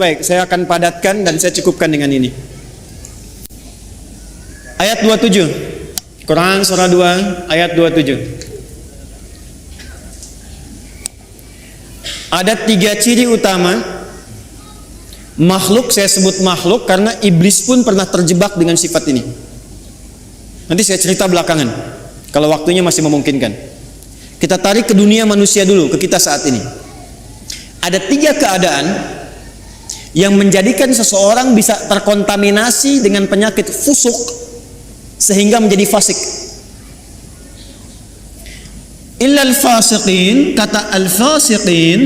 Baik, saya akan padatkan dan saya cukupkan dengan ini. Ayat 27. Quran surah 2 ayat 27. Ada 3 ciri utama makhluk, saya sebut makhluk karena iblis pun pernah terjebak dengan sifat ini. Nanti saya cerita belakangan kalau waktunya masih memungkinkan. Kita tarik ke dunia manusia dulu, ke kita saat ini. Ada 3 keadaan yang menjadikan seseorang bisa terkontaminasi dengan penyakit fusuk sehingga menjadi fasik. Illal fasiqin, kata al-fasiqin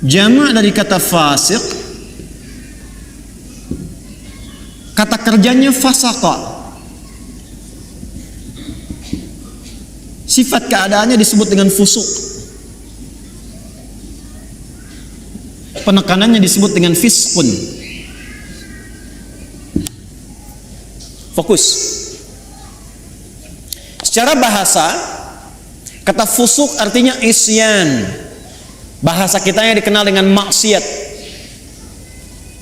jamak dari kata fasik, kata kerjanya fasaqa. Sifat keadaannya disebut dengan fusuk. Penekanannya disebut dengan fiskun. Fokus. Secara bahasa, kata fusuk artinya isyan. Bahasa kita yang dikenal dengan maksiat,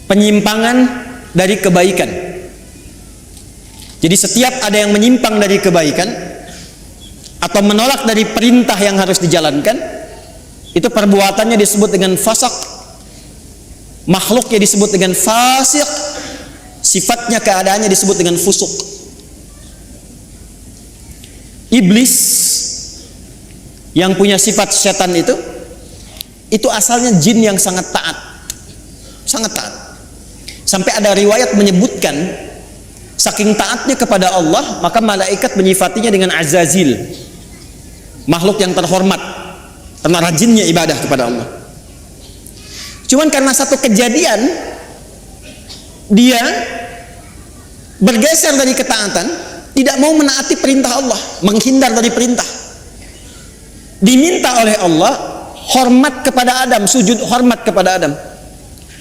penyimpangan dari kebaikan. Jadi setiap ada yang menyimpang dari kebaikan atau menolak dari perintah yang harus dijalankan, itu perbuatannya disebut dengan fasak. Makhluknya disebut dengan fasik, sifatnya keadaannya disebut dengan fusuk. Iblis yang punya sifat setan itu asalnya jin yang sangat taat. Sangat taat. Sampai ada riwayat menyebutkan saking taatnya kepada Allah, maka malaikat menyifatinya dengan Azazil, makhluk yang terhormat karena rajinnya ibadah kepada Allah. Cuman karena satu kejadian dia bergeser dari ketaatan, tidak mau menaati perintah Allah, menghindar dari perintah. Diminta oleh Allah hormat kepada Adam, sujud hormat kepada Adam.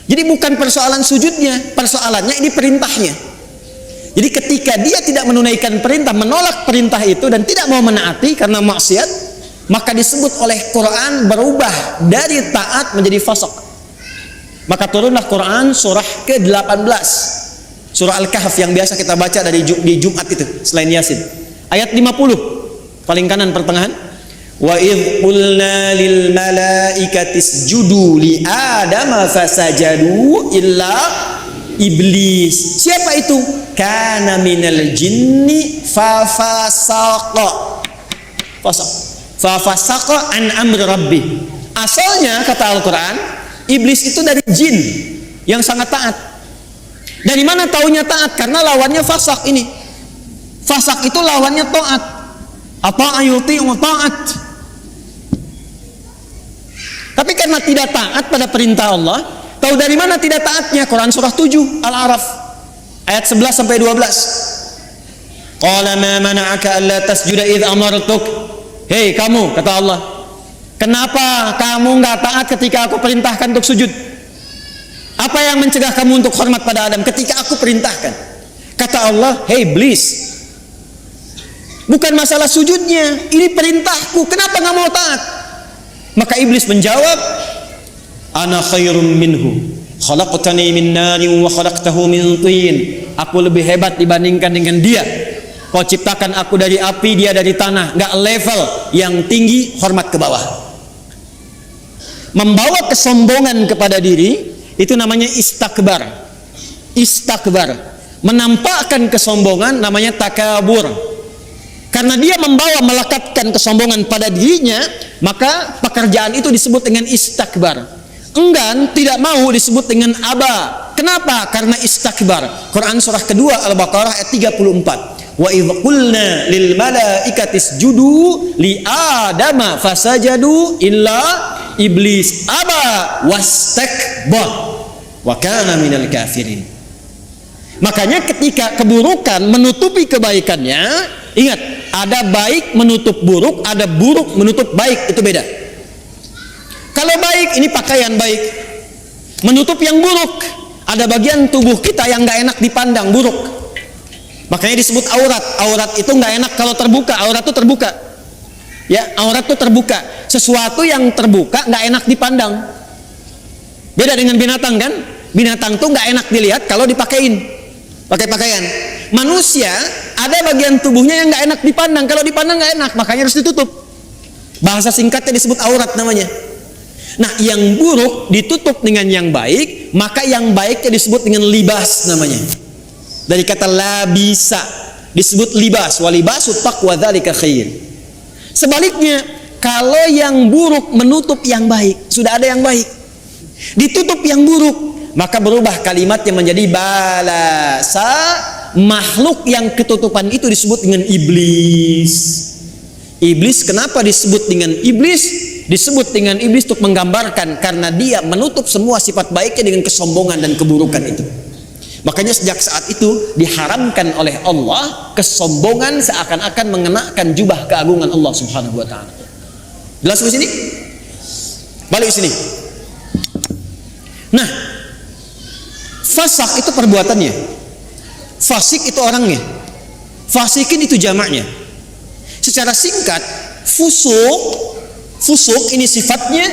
Jadi bukan persoalan sujudnya, persoalannya ini perintahnya. Jadi ketika dia tidak menunaikan perintah, menolak perintah itu dan tidak mau menaati karena maksiat, maka disebut oleh Quran berubah dari taat menjadi fasik. Maka turunlah Quran surah ke-18, surah Al-Kahf yang biasa kita baca di Jumat itu selain Yasin. Ayat 50 paling kanan pertengahan. Wa idh qulna lil malaikati isjudu li adama fasajadu illa iblis. Siapa itu? Kana minal jinni fafasaqa. Fafasaqa an amri rabbi. Asalnya kata Al-Quran, iblis itu dari jin yang sangat taat. Dari mana taunya taat? Karena lawannya fasak ini. Fasak itu lawannya taat. Apa ayuti wa taat. Tapi karena tidak taat pada perintah Allah, tahu dari mana tidak taatnya? Quran surah 7 Al-A'raf ayat 11 sampai 12. Qala ma mana'aka alla tasjuda idh amartuk. Hei kamu, kata Allah, kenapa kamu nggak taat ketika aku perintahkan untuk sujud? Apa yang mencegah kamu untuk hormat pada Adam ketika aku perintahkan? Kata Allah, hei iblis, bukan masalah sujudnya, ini perintahku, kenapa nggak mau taat? Maka iblis menjawab, ana khairum minhu, khalaqtani min narin wa khalaqtahu min tin. Aku lebih hebat dibandingkan dengan dia. Kau ciptakan aku dari api, dia dari tanah. Nggak level, yang tinggi hormat ke bawah. Membawa kesombongan kepada diri itu namanya istakbar. Istakbar, menampakkan kesombongan namanya takabur. Karena dia membawa melekatkan kesombongan pada dirinya, maka pekerjaan itu disebut dengan istakbar. Enggan, tidak mau disebut dengan aba. Kenapa? Karena istakbar. Quran surah kedua Al-Baqarah ayat 34. Wa idh qulna lil malaikati isjudu li adama fasajadu illa iblis aba wastakbar wa kana minal kafirin. Makanya ketika keburukan menutupi kebaikannya, ingat, ada baik menutup buruk, ada buruk menutup baik, itu beda. Kalau baik, ini pakaian baik, menutup yang buruk, ada bagian tubuh kita yang nggak enak dipandang, buruk. Makanya disebut aurat. Aurat itu nggak enak kalau terbuka. Aurat itu terbuka. Ya, aurat itu terbuka. Sesuatu yang terbuka nggak enak dipandang. Beda dengan binatang kan? Binatang tuh nggak enak dilihat kalau dipakein, pakai pakaian. Manusia ada bagian tubuhnya yang nggak enak dipandang, kalau dipandang nggak enak, makanya harus ditutup. Bahasa singkatnya disebut aurat namanya. Nah, yang buruk ditutup dengan yang baik, maka yang baiknya disebut dengan libas namanya. Dari kata labisa disebut libas, walibasut taqwa dzalika khair. Sebaliknya, kalau yang buruk menutup yang baik, sudah ada yang baik, ditutup yang buruk, maka berubah kalimatnya menjadi balasa. Makhluk yang ketutupan itu disebut dengan iblis. Iblis kenapa disebut dengan iblis? Disebut dengan iblis untuk menggambarkan karena dia menutup semua sifat baiknya dengan kesombongan dan keburukan itu. Makanya sejak saat itu diharamkan oleh Allah kesombongan seakan-akan mengenakan jubah keagungan Allah Subhanahu wa taala. Jelas di sini? Balik sini. Nah, fasak itu perbuatannya. Fasik itu orangnya. Fasikin itu jamaknya. Secara singkat, fusuk ini sifatnya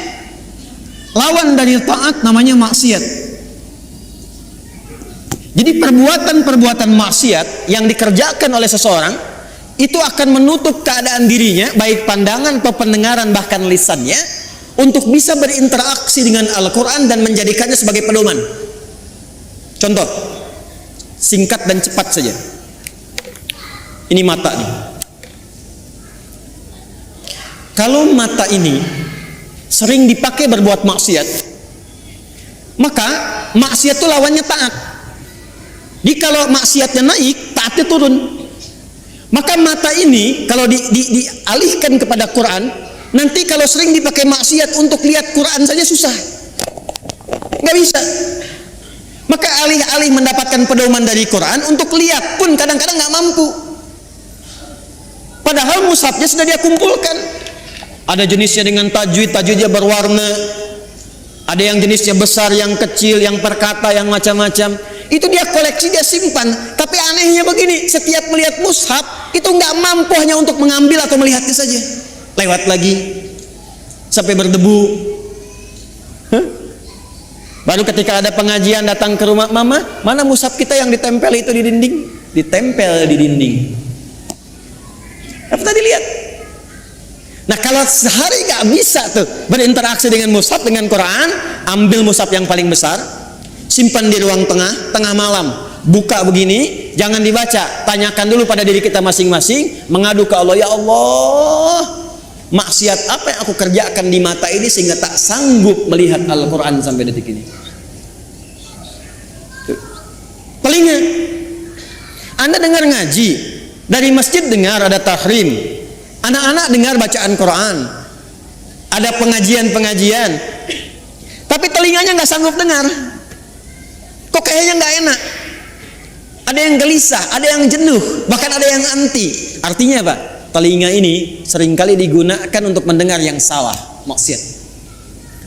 lawan dari taat, namanya maksiat. Jadi perbuatan-perbuatan maksiat yang dikerjakan oleh seseorang itu akan menutup keadaan dirinya, baik pandangan atau pendengaran bahkan lisannya, untuk bisa berinteraksi dengan Al-Quran dan menjadikannya sebagai pedoman. Contoh singkat dan cepat saja. Ini mata nih. Kalau mata ini sering dipakai berbuat maksiat, maka maksiat itu lawannya taat. Jadi kalau maksiatnya naik, taatnya turun. Maka mata ini kalau dialihkan kepada Quran, nanti kalau sering dipakai maksiat untuk lihat Quran saja susah, nggak bisa. Maka alih-alih mendapatkan pedoman dari Quran, untuk lihat pun kadang-kadang nggak mampu. Padahal mushafnya sudah dia kumpulkan. Ada jenisnya dengan tajwidnya berwarna. Ada yang jenisnya besar, yang kecil, yang perkata, yang macam-macam. Itu dia koleksi, dia simpan. Tapi anehnya begini, setiap melihat mushaf itu nggak mampu hanya untuk mengambil atau melihatnya saja. Lewat lagi sampai berdebu. Baru ketika ada pengajian datang ke rumah, mama, mana mushaf kita yang ditempel itu di dinding? Ditempel di dinding. Apa tadi lihat? Nah, kalau sehari nggak bisa tuh berinteraksi dengan mushaf, dengan Quran, ambil mushaf yang paling besar, simpan di ruang tengah malam, buka begini, jangan dibaca, tanyakan dulu pada diri kita masing-masing, mengadu ke Allah, ya Allah, maksiat apa yang aku kerjakan di mata ini sehingga tak sanggup melihat Al-Quran sampai detik ini. Telinga, Anda dengar ngaji, dari masjid dengar ada tahrim, anak-anak dengar bacaan Quran, ada pengajian-pengajian, tapi telinganya nggak sanggup dengar. Kok kayaknya nggak enak? Ada yang gelisah, ada yang jenuh, bahkan ada yang anti. Artinya apa? Telinga ini seringkali digunakan untuk mendengar yang salah, maksiat.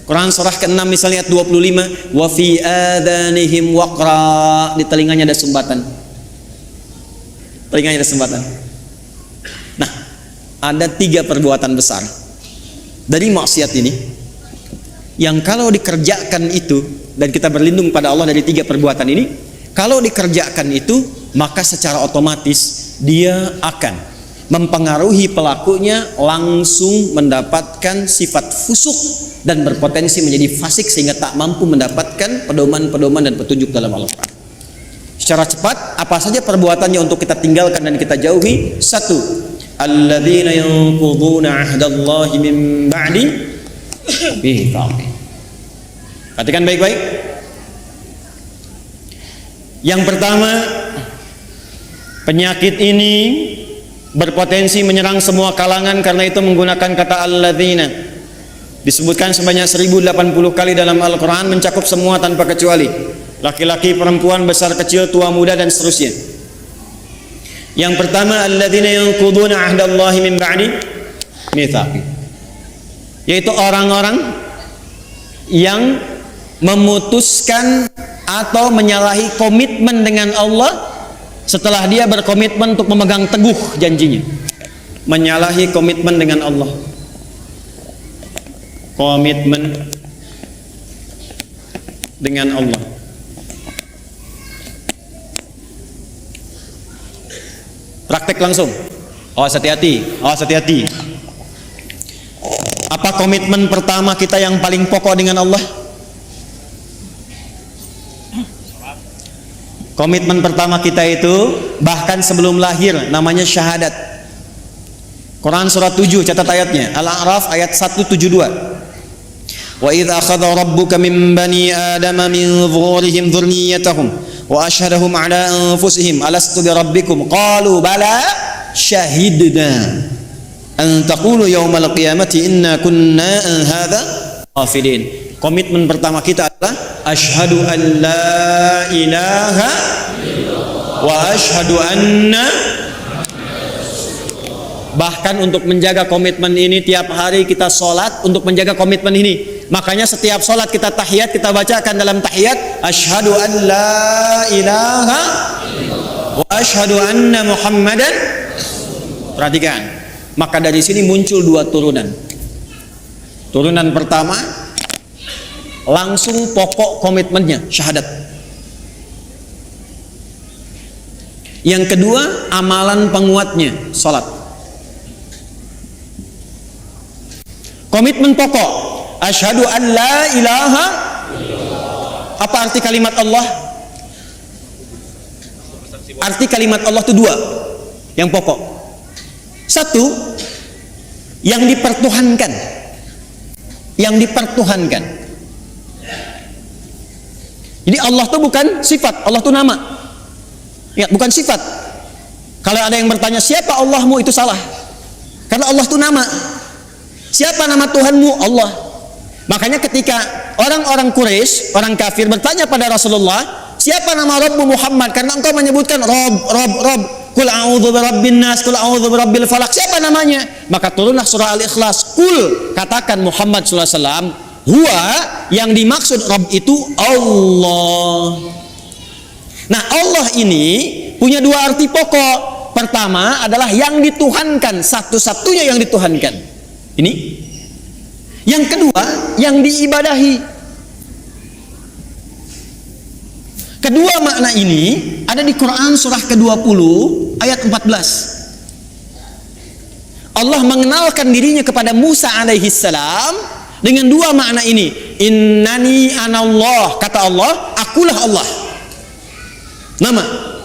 Quran surah ke-6 misalnya ayat 25, wa fi adhanihim waqra, di telinganya ada sumbatan. Telinganya ada sumbatan. Nah, ada 3 perbuatan besar dari maksiat ini yang kalau dikerjakan itu, dan kita berlindung pada Allah dari 3 perbuatan ini, kalau dikerjakan itu maka secara otomatis dia akan mempengaruhi pelakunya langsung mendapatkan sifat fusuk dan berpotensi menjadi fasik sehingga tak mampu mendapatkan pedoman-pedoman dan petunjuk dalam Al-Quran. Secara cepat, apa saja perbuatannya untuk kita tinggalkan dan kita jauhi? 1. Alladzina yanquduna 'ahdallahi min ba'di mitsaqih. Perhatikan baik-baik. Yang pertama, penyakit ini berpotensi menyerang semua kalangan, karena itu menggunakan kata alladzina. Disebutkan sebanyak 1080 kali dalam Al-Quran, mencakup semua tanpa kecuali. Laki-laki, perempuan, besar, kecil, tua, muda, dan seterusnya. Yang pertama, alladzina yanquduna 'ahdallahi min ba'di mitsaqih, yaitu orang-orang yang memutuskan atau menyalahi komitmen dengan Allah setelah dia berkomitmen untuk memegang teguh janjinya. Menyalahi komitmen dengan Allah. Komitmen dengan Allah. Praktek langsung. Awas hati-hati, awas hati-hati. Apa komitmen pertama kita yang paling pokok dengan Allah? Komitmen pertama kita itu bahkan sebelum lahir namanya syahadat. Quran surat 7 catat ayatnya, Al-A'raf ayat 172. Wa idz akhadha rabbuka min bani adama min zuhurihim dzurriyyatahum wa asyhadahum ala anfusihim alastu bi rabbikum qalu bala syahidna an taqulu yaumal qiyamati inna kunna an hadza ghafilin. Komitmen pertama kita adalah asyhadu an la ilaha wa asyhadu anna. Bahkan untuk menjaga komitmen ini tiap hari kita sholat untuk menjaga komitmen ini. Makanya setiap sholat kita tahiyat, kita bacakan dalam tahiyat asyhadu an la ilaha wa asyhadu anna muhammadan. Perhatikan, maka dari sini muncul dua turunan. Turunan pertama langsung pokok komitmennya syahadat. Yang kedua amalan penguatnya sholat. Komitmen pokok asyhadu an la ilaha. Apa arti kalimat Allah? Arti kalimat Allah itu dua yang pokok. Satu, yang dipertuhankan. Yang dipertuhankan. Jadi Allah itu bukan sifat, Allah itu nama. Ya, bukan sifat. Kalau ada yang bertanya siapa Allahmu, itu salah. Karena Allah itu nama. Siapa nama Tuhanmu? Allah. Makanya ketika orang-orang Quraisy, orang kafir bertanya pada Rasulullah, siapa nama Rabbu Muhammad? Karena engkau menyebutkan Rob. Qul a'udzu birabbin nas, qul a'udzu birabbil falaq. Siapa namanya? Maka turunlah surah Al-Ikhlas. Qul, katakan Muhammad sallallahu alaihi wasallam, huwa, yang dimaksud Rabb itu Allah. Nah, Allah ini punya dua arti pokok. Pertama adalah yang dituhankan, satu-satunya yang dituhankan. Ini. Yang kedua, yang diibadahi. Kedua makna ini ada di Quran surah ke-20 ayat 14. Allah mengenalkan dirinya kepada Musa alaihi salam dengan dua makna ini. Innani anallah, kata Allah, akulah Allah. Nama.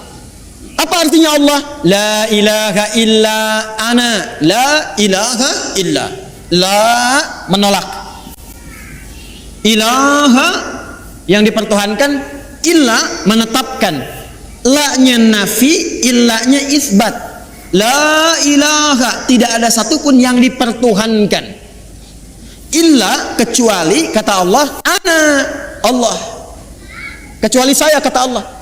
Apa artinya Allah? La ilaha illa ana. La ilaha illa. La menolak. Ilaha yang dipertuhankan, illa menetapkan. La-nya nafi, illa-nya isbat. La ilaha, tidak ada satupun yang dipertuhankan. Illa, kecuali kata Allah, ana Allah. Kecuali saya, kata Allah.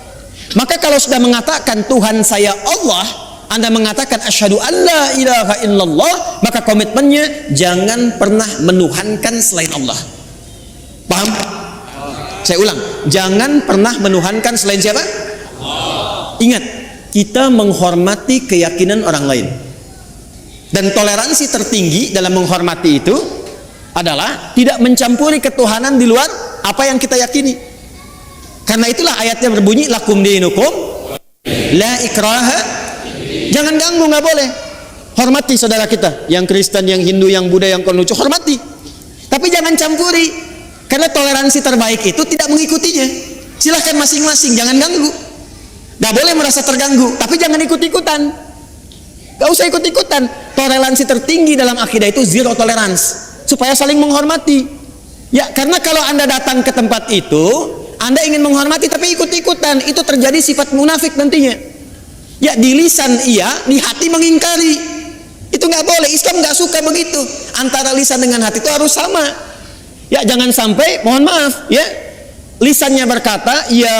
Maka kalau sudah mengatakan Tuhan saya Allah, Anda mengatakan asyhadu an la ilaha illallah, maka komitmennya jangan pernah menuhankan selain Allah. Paham? Saya ulang, jangan pernah menuhankan selain siapa? Allah. Ingat, kita menghormati keyakinan orang lain. Dan toleransi tertinggi dalam menghormati itu adalah tidak mencampuri ketuhanan di luar apa yang kita yakini. Karena itulah ayatnya berbunyi lakum dinukum la ikraha. Jangan ganggu, nggak boleh. Hormati saudara kita, yang Kristen, yang Hindu, yang Buddha, yang Konghucu, hormati. Tapi jangan campuri. Karena toleransi terbaik itu tidak mengikutinya. Silahkan masing-masing, jangan ganggu. Nggak boleh merasa terganggu, tapi jangan ikut-ikutan. Nggak usah ikut-ikutan. Toleransi tertinggi dalam akidah itu zero tolerance, supaya saling menghormati. Ya, karena kalau Anda datang ke tempat itu, Anda ingin menghormati tapi ikut-ikutan, itu terjadi sifat munafik nantinya. Ya, di lisan iya, di hati mengingkari. Itu nggak boleh. Islam nggak suka begitu. Antara lisan dengan hati itu harus sama. Ya, jangan sampai, mohon maaf, ya, lisannya berkata, ya,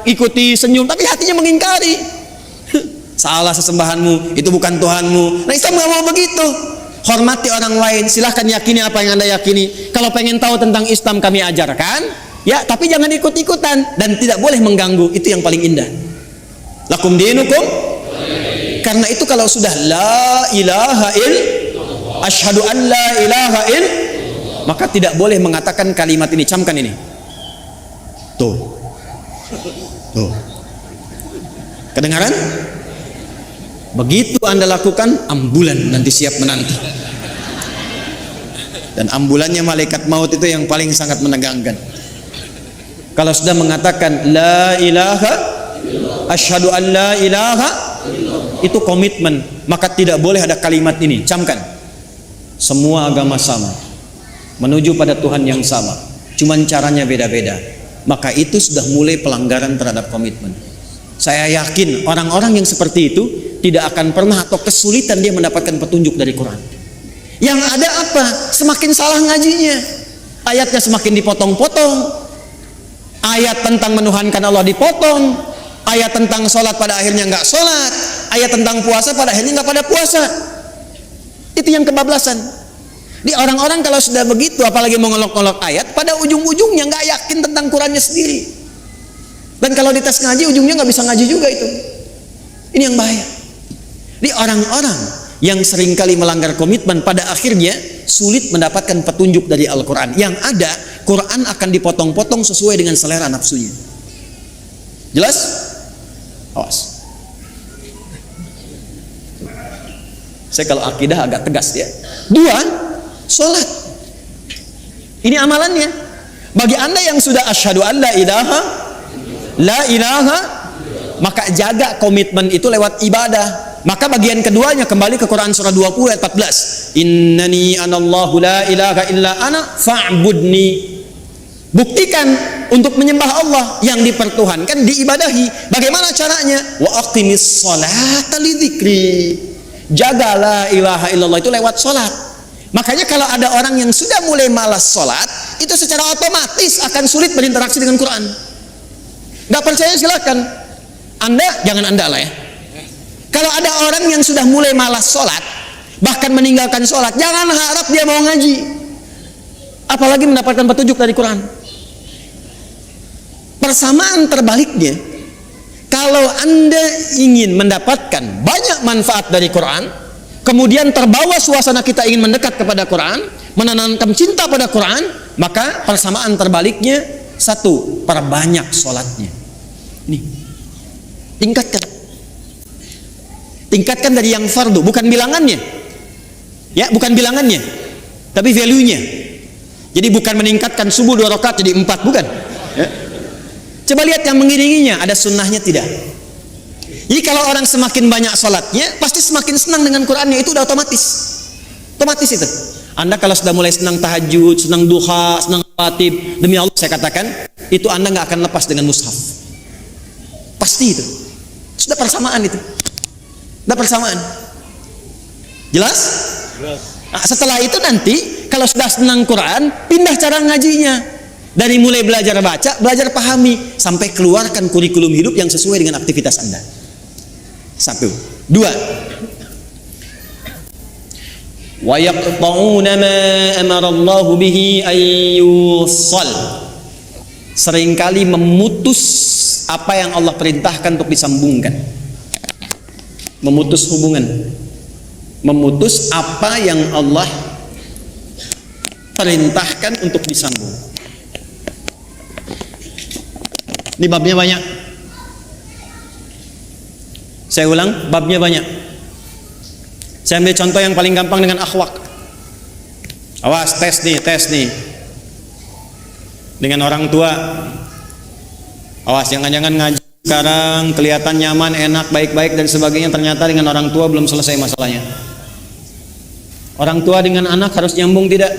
ikuti senyum, tapi hatinya mengingkari. Salah sesembahanmu, itu bukan Tuhanmu. Nah, Islam nggak mau begitu. Hormati orang lain, silahkan yakini apa yang Anda yakini. Kalau pengen tahu tentang Islam kami ajarkan, ya, tapi jangan ikut-ikutan dan tidak boleh mengganggu. Itu yang paling indah. Lakum dinukum. Karena itu kalau sudah la ilaha il, asyhadu an la ilaha il, maka tidak boleh mengatakan kalimat ini. Camkan ini. Tuh. Tuh. Kedengaran? Begitu Anda lakukan, ambulan nanti siap menanti. Dan ambulannya malaikat maut itu yang paling sangat menegangkan. Kalau sudah mengatakan la ilaha, asyhadu an la ilaha, itu komitmen, maka tidak boleh ada kalimat ini. Camkan. Semua agama sama, menuju pada Tuhan yang sama, cuman caranya beda-beda. Maka itu sudah mulai pelanggaran terhadap komitmen. Saya yakin orang-orang yang seperti itu tidak akan pernah atau kesulitan dia mendapatkan petunjuk dari Quran. Yang ada apa? Semakin salah ngajinya, ayatnya semakin dipotong-potong. Ayat tentang menuhankan Allah dipotong, ayat tentang sholat pada akhirnya nggak sholat, ayat tentang puasa pada akhirnya nggak pada puasa. Itu yang kebablasan. Di orang-orang kalau sudah begitu, apalagi mengolok-olok ayat, pada ujung-ujungnya nggak yakin tentang Qurannya sendiri. Dan kalau dites ngaji, ujungnya nggak bisa ngaji juga itu. Ini yang bahaya. Di orang-orang yang seringkali melanggar komitmen, pada akhirnya sulit mendapatkan petunjuk dari Al-Quran. Yang ada, Quran akan dipotong-potong sesuai dengan selera nafsunya. Jelas? Awas. Saya kalau akidah agak tegas ya. 2, sholat. Ini amalannya. Bagi Anda yang sudah asyhadu an la ilaha, maka jaga komitmen itu lewat ibadah. Maka bagian keduanya kembali ke Quran surah 20 ayat 14. Innani anallahu la ilaha illa ana fa'budni. Buktikan untuk menyembah Allah yang dipertuhankan, diibadahi. Bagaimana caranya? Wa aqimis sholata lidzikri. Jaga la ilaha illallah itu lewat sholat. Makanya kalau ada orang yang sudah mulai malas sholat, itu secara otomatis akan sulit berinteraksi dengan Quran. Gak percaya silakan. Anda, jangan Anda lah ya. Kalau ada orang yang sudah mulai malas sholat, bahkan meninggalkan sholat, jangan harap dia mau ngaji, apalagi mendapatkan petunjuk dari Quran. Persamaan terbaliknya, kalau Anda ingin mendapatkan banyak manfaat dari Quran, kemudian terbawa suasana kita ingin mendekat kepada Quran, menanamkan cinta pada Quran, maka persamaan terbaliknya, 1, perbanyak sholatnya. Nih, tingkatkan dari yang fardu, bukan bilangannya ya, bukan bilangannya, tapi value-nya. Jadi bukan meningkatkan subuh 2 rakaat jadi 4, bukan ya. Coba lihat yang mengiringinya, ada sunnahnya tidak. Jadi kalau orang semakin banyak sholatnya, pasti semakin senang dengan Qurannya, itu udah otomatis itu. Anda kalau sudah mulai senang tahajud, senang duha, senang khatib, demi Allah saya katakan, itu Anda nggak akan lepas dengan mushaf. Pasti itu. Sudah persamaan itu. Sudah persamaan. Jelas? Nah, setelah itu nanti kalau sudah senang Quran, pindah cara ngajinya. Dari mulai belajar baca, belajar pahami, sampai keluarkan kurikulum hidup yang sesuai dengan aktivitas Anda. 1. 2. Wa yaqta'una ma amara Allah bihi ayyusal. Seringkali memutus apa yang Allah perintahkan untuk disambungkan. Memutus hubungan. Memutus apa yang Allah perintahkan untuk disambung. Ini babnya banyak. Saya ulang, babnya banyak. Saya ambil contoh yang paling gampang dengan akhlak. Awas, tes nih. Dengan orang tua. Awas, jangan-jangan ngaji sekarang kelihatan nyaman, enak, baik-baik dan sebagainya, ternyata dengan orang tua belum selesai masalahnya. Orang tua dengan anak harus nyambung tidak?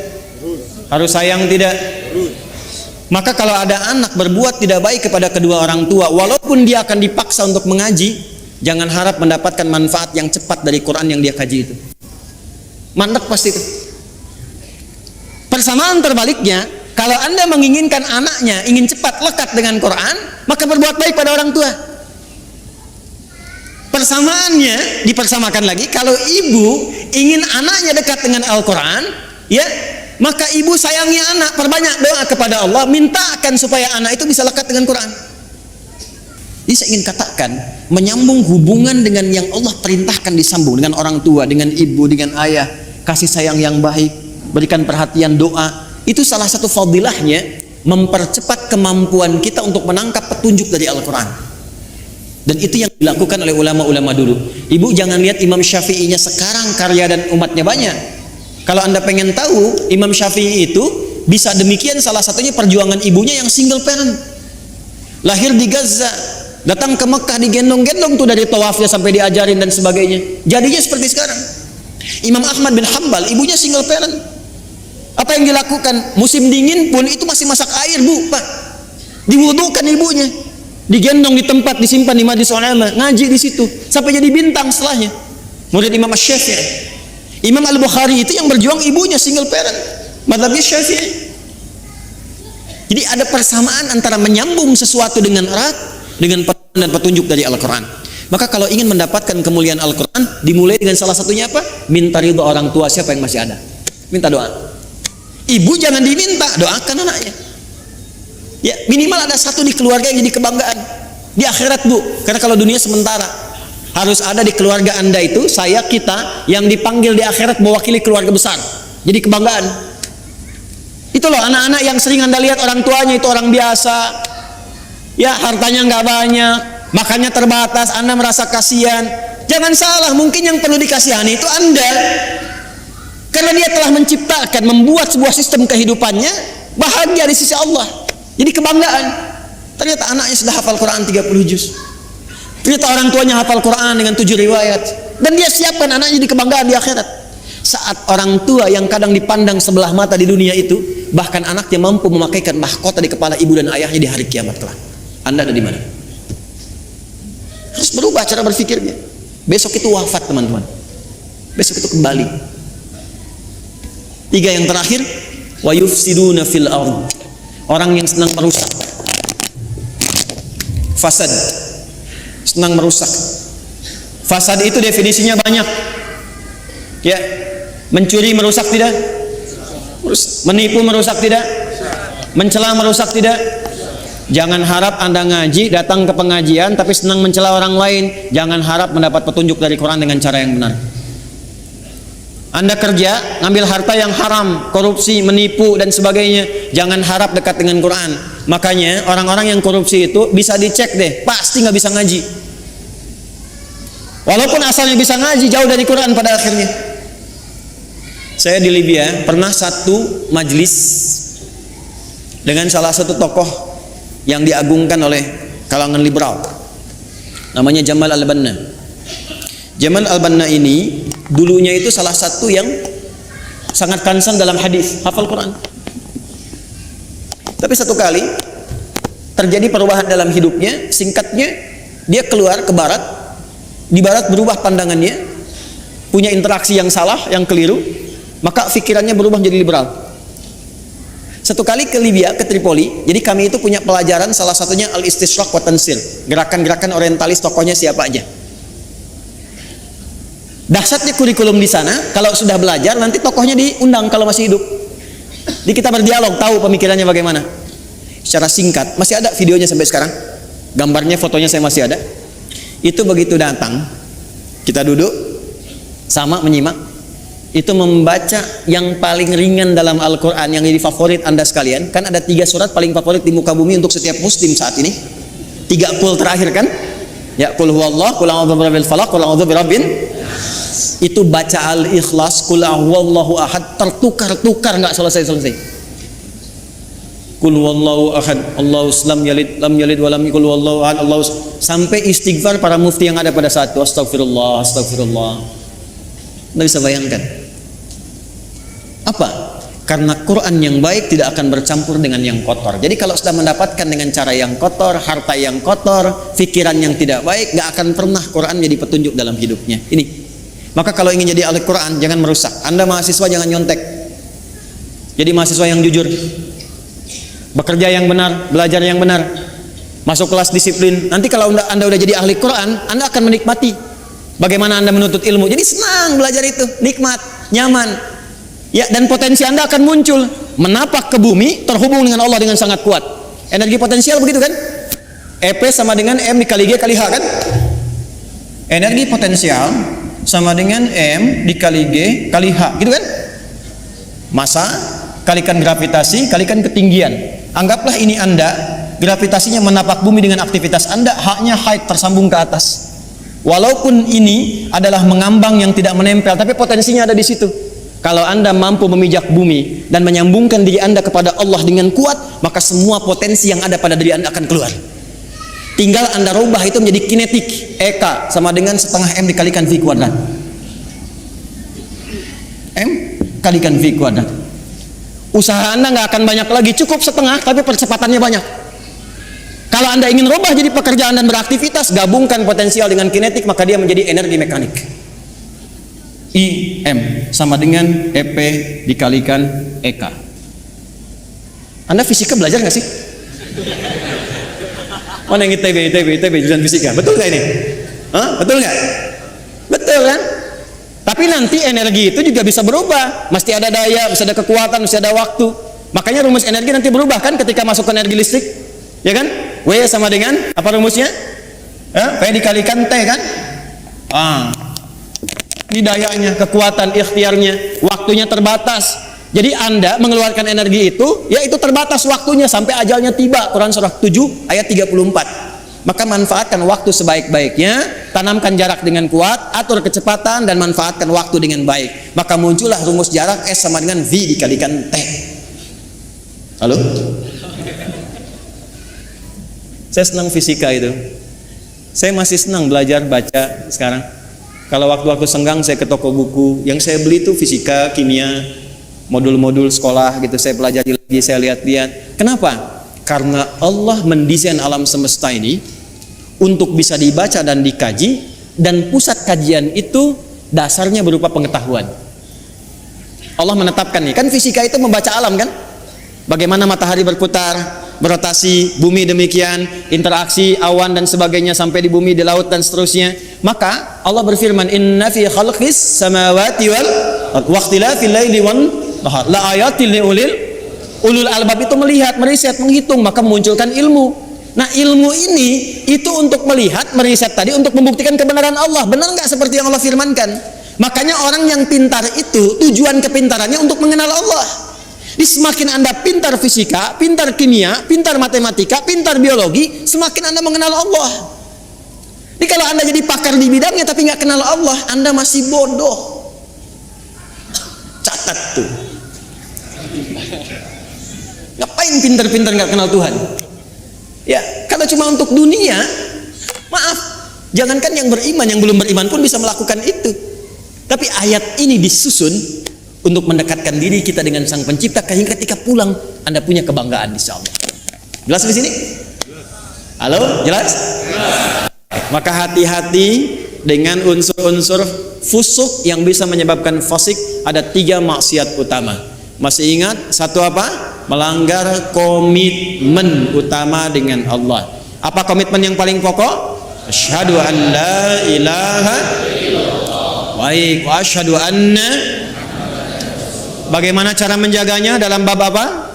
Harus sayang tidak? Maka kalau ada anak berbuat tidak baik kepada kedua orang tua, walaupun dia akan dipaksa untuk mengaji, jangan harap mendapatkan manfaat yang cepat dari Quran yang dia kaji itu. Mandek pasti itu. Persamaan terbaliknya, kalau Anda menginginkan anaknya ingin cepat lekat dengan Quran, maka berbuat baik pada orang tua. Persamaannya dipersamakan lagi, kalau ibu ingin anaknya dekat dengan Al-Quran, ya, maka ibu sayangi anak, perbanyak doa kepada Allah, mintakan supaya anak itu bisa lekat dengan Quran. Jadi saya ingin katakan, menyambung hubungan dengan yang Allah perintahkan disambung, dengan orang tua, dengan ibu, dengan ayah, kasih sayang yang baik, berikan perhatian, doa, itu salah satu fadilahnya mempercepat kemampuan kita untuk menangkap petunjuk dari Al-Quran. Dan itu yang dilakukan oleh ulama-ulama dulu. Ibu jangan lihat Imam Syafi'inya sekarang karya dan umatnya banyak. Kalau Anda pengen tahu Imam Syafi'i itu bisa demikian, salah satunya perjuangan ibunya yang single parent. Lahir di Gaza, datang ke Mekah digendong-gendong tuh dari tawafnya sampai diajarin dan sebagainya. Jadinya seperti sekarang. Imam Ahmad bin Hanbal, ibunya single parent. Apa yang dilakukan? Musim dingin pun itu masih masak air, Bu, Pak. Diwudukan ibunya. Digendong di tempat, disimpan di majlis ulama, ngaji di situ sampai jadi bintang setelahnya. Murid Imam Syafi'i. Imam Al-Bukhari itu yang berjuang ibunya single parent, mazhabnya Syafi'i. Jadi ada persamaan antara menyambung sesuatu dengan erat dengan petunjuk dari Al-Quran. Maka kalau ingin mendapatkan kemuliaan Al-Quran, dimulai dengan salah satunya apa? Minta ridho orang tua siapa yang masih ada. Minta doa. Ibu jangan diminta, doakan anaknya. Ya, minimal ada satu di keluarga yang jadi kebanggaan di akhirat, Bu. Karena kalau dunia sementara, harus ada di keluarga Anda itu, saya, kita yang dipanggil di akhirat mewakili keluarga besar. Jadi kebanggaan. Itu loh anak-anak yang sering Anda lihat orang tuanya itu orang biasa. Ya, hartanya nggak banyak, makannya terbatas, Anda merasa kasihan. Jangan salah, mungkin yang perlu dikasihani itu Anda. Karena dia telah menciptakan, membuat sebuah sistem kehidupannya bahagia di sisi Allah. Jadi kebanggaan. Ternyata anaknya sudah hafal Quran 30 juz. Ternyata orang tuanya hafal Quran dengan 7 riwayat. Dan dia siapkan anaknya di kebanggaan di akhirat. Saat orang tua yang kadang dipandang sebelah mata di dunia itu, bahkan anaknya mampu memakaikan mahkota di kepala ibu dan ayahnya di hari kiamat kelak. Anda ada di mana? Harus berubah cara berpikirnya. Besok itu wafat, teman-teman. Besok itu kembali. 3 yang terakhir, wa yufsiduna fil ardh. Orang yang senang merusak. Fasad. Senang merusak. Fasad itu definisinya banyak. Ya, mencuri merusak tidak? Menipu merusak tidak? Mencela merusak tidak? Jangan harap Anda ngaji, datang ke pengajian tapi senang mencela orang lain. Jangan harap mendapat petunjuk dari Quran dengan cara yang benar. Anda kerja, ngambil harta yang haram, korupsi, menipu dan sebagainya, jangan harap dekat dengan Quran. Makanya orang-orang yang korupsi itu bisa dicek deh, pasti nggak bisa ngaji. Walaupun asalnya bisa ngaji, jauh dari Quran pada akhirnya. Saya di Libya pernah satu majlis dengan salah satu tokoh yang diagungkan oleh kalangan liberal, namanya Jamal Al-Banna. Jamal Al-Banna ini dulunya itu salah satu yang sangat concern dalam hadis, hafal Quran. Tapi satu kali terjadi perubahan dalam hidupnya, singkatnya dia keluar ke barat. Di barat berubah pandangannya, punya interaksi yang salah, yang keliru, maka pikirannya berubah menjadi liberal. Satu kali ke Libya, ke Tripoli, jadi kami itu punya pelajaran salah satunya al-istishraq wa tansir, gerakan-gerakan orientalis, tokohnya siapa aja. Dahsyatnya kurikulum di sana, kalau sudah belajar nanti tokohnya diundang kalau masih hidup. Jadi kita berdialog, tahu pemikirannya bagaimana. Secara singkat, masih ada videonya sampai sekarang. Gambarnya, fotonya saya masih ada. Itu begitu datang, kita duduk sama menyimak. Itu membaca yang paling ringan dalam Al-Quran yang jadi favorit Anda sekalian. Kan ada 3 surat paling favorit di muka bumi untuk setiap muslim saat ini. 3 qul terakhir kan? Ya, qul huwallah, qul a'udzu birabbil falaq, qul a'udzu birabbin. Itu baca Al-Ikhlas, qul huwallahu ahad, tertukar-tukar nggak selesai-selesai. Qul huwallahu ahad, Allahu lam yalid wa lam yulad wallahu ahad, Allahu, sampai istighfar para mufti yang ada pada saat itu, astagfirullah, astagfirullah. Anda bisa bayangkan. Apa? Karena Quran yang baik tidak akan bercampur dengan yang kotor. Jadi kalau sudah mendapatkan dengan cara yang kotor, harta yang kotor, pikiran yang tidak baik, gak akan pernah Quran jadi petunjuk dalam hidupnya. Ini. Maka kalau ingin jadi ahli Quran, jangan merusak. Anda mahasiswa jangan nyontek. Jadi mahasiswa yang jujur, bekerja yang benar, belajar yang benar, masuk kelas disiplin. Nanti kalau Anda udah jadi ahli Quran, Anda akan menikmati bagaimana Anda menuntut ilmu. Jadi senang belajar itu, nikmat, nyaman. Ya, dan potensi Anda akan muncul, menapak ke bumi, terhubung dengan Allah dengan sangat kuat. Energi potensial begitu kan? EP sama dengan M dikali G kali H kan? Energi potensial sama dengan M dikali G kali H, gitu kan? Massa kalikan gravitasi, kalikan ketinggian. Anggaplah ini Anda, gravitasinya menapak bumi dengan aktivitas Anda, haknya height tersambung ke atas. Walaupun ini adalah mengambang yang tidak menempel, tapi potensinya ada di situ. Kalau Anda mampu memijak bumi dan menyambungkan diri Anda kepada Allah dengan kuat, maka semua potensi yang ada pada diri Anda akan keluar. Tinggal Anda rubah itu menjadi kinetik. Eka sama dengan setengah M dikalikan V kuadrat. M kalikan V kuadrat. Usaha Anda nggak akan banyak lagi, cukup setengah, tapi percepatannya banyak. Kalau Anda ingin rubah jadi pekerjaan dan beraktivitas, gabungkan potensial dengan kinetik, maka dia menjadi energi mekanik. IM sama dengan EP dikalikan EK. Anda fisika belajar nggak sih? Mana yang ITB jurusan fisika? Betul nggak ini? Hah? Betul nggak? Betul kan? Tapi nanti energi itu juga bisa berubah. Mesti ada daya, mesti ada kekuatan, mesti ada waktu. Makanya rumus energi nanti berubah kan ketika masuk ke energi listrik. Ya kan? W sama dengan apa rumusnya? P dikalikan T kan? Ini dayanya, kekuatan, ikhtiarnya, waktunya terbatas. Jadi Anda mengeluarkan energi itu, ya itu terbatas waktunya sampai ajalnya tiba. Quran surah 7 ayat 34. Maka manfaatkan waktu sebaik-baiknya, tanamkan jarak dengan kuat, atur kecepatan dan manfaatkan waktu dengan baik. Maka muncullah rumus jarak S sama dengan V dikalikan T. Halo? Saya senang fisika itu. Saya masih senang belajar baca sekarang. Kalau waktu-waktu senggang saya ke toko buku, yang saya beli itu fisika, kimia, modul-modul sekolah gitu, saya pelajari lagi, saya lihat-lihat. Kenapa? Karena Allah mendesain alam semesta ini untuk bisa dibaca dan dikaji, dan pusat kajian itu dasarnya berupa pengetahuan. Allah menetapkan nih, kan fisika itu membaca alam kan? Bagaimana matahari berputar, berotasi, bumi demikian, interaksi awan dan sebagainya sampai di bumi, di laut dan seterusnya. Maka Allah berfirman, inna fi khalqis samawati wal waqtilafil laili wan nahar la ayatil ulul albab. Itu melihat, meriset, menghitung, maka memunculkan ilmu. Nah ilmu ini itu untuk melihat, meriset tadi untuk membuktikan kebenaran Allah. Benar nggak seperti yang Allah firmankan? Makanya orang yang pintar itu tujuan kepintarannya untuk mengenal Allah. Di semakin Anda pintar fisika, pintar kimia, pintar matematika, pintar biologi, semakin Anda mengenal Allah. Jadi kalau Anda jadi pakar di bidangnya tapi nggak kenal Allah, Anda masih bodoh. Catat tuh. Ngapain pintar-pintar nggak kenal Tuhan? Ya, kalau cuma untuk dunia, maaf, jangankan yang beriman, yang belum beriman pun bisa melakukan itu. Tapi ayat ini disusun untuk mendekatkan diri kita dengan Sang Pencipta, sehingga ketika pulang Anda punya kebanggaan insya Allah. Jelas di sini? Halo, jelas? Maka hati-hati dengan unsur-unsur fusuk yang bisa menyebabkan fasik. Ada 3 maksiat utama. Masih ingat satu apa? Melanggar komitmen utama dengan Allah. Apa komitmen yang paling pokok? Asyhadu an la ilaha illallah wa asyhadu anna. Bagaimana cara menjaganya dalam bab apa?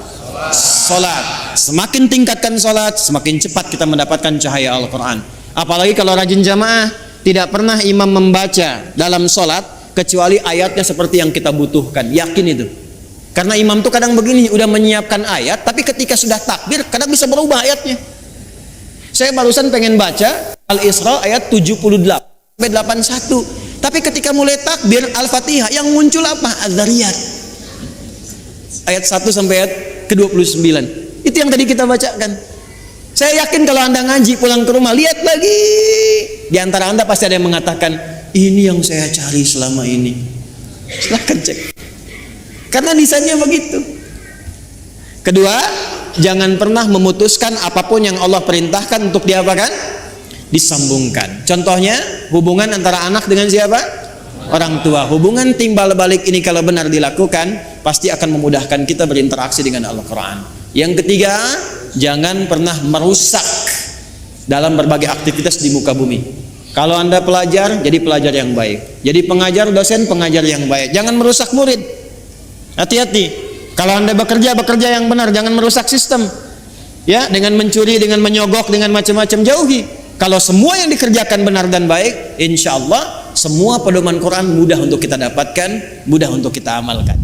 Salat. Semakin tingkatkan salat, semakin cepat kita mendapatkan cahaya Al-Quran. Apalagi kalau rajin jamaah, tidak pernah imam membaca dalam salat kecuali ayatnya seperti yang kita butuhkan. Yakin itu. Karena imam tuh kadang begini, udah menyiapkan ayat, tapi ketika sudah takbir, kadang bisa berubah ayatnya. Saya barusan pengen baca Al-Isra ayat 78 sampai 81. Tapi ketika mulai takbir Al-Fatihah, yang muncul apa? Az-Zariyat. Ayat 1 sampai ayat ke-29. Itu yang tadi kita bacakan. Saya yakin kalau Anda ngaji pulang ke rumah, lihat lagi. Di antara Anda pasti ada yang mengatakan, ini yang saya cari selama ini. Silahkan cek. Karena desainnya begitu. Kedua, jangan pernah memutuskan apapun yang Allah perintahkan untuk diapakan? Disambungkan. Contohnya, hubungan antara anak dengan siapa? Orang tua. Hubungan timbal balik ini kalau benar dilakukan, pasti akan memudahkan kita berinteraksi dengan Al-Quran. Yang ketiga, jangan pernah merusak dalam berbagai aktivitas di muka bumi. Kalau Anda pelajar, jadi pelajar yang baik. Jadi pengajar, dosen, pengajar yang baik. Jangan merusak murid. Hati-hati. Kalau Anda bekerja yang benar, jangan merusak sistem. Ya, dengan mencuri, dengan menyogok, dengan macam-macam, jauhi. Kalau semua yang dikerjakan benar dan baik, insya Allah semua pedoman Quran mudah untuk kita dapatkan, mudah untuk kita amalkan.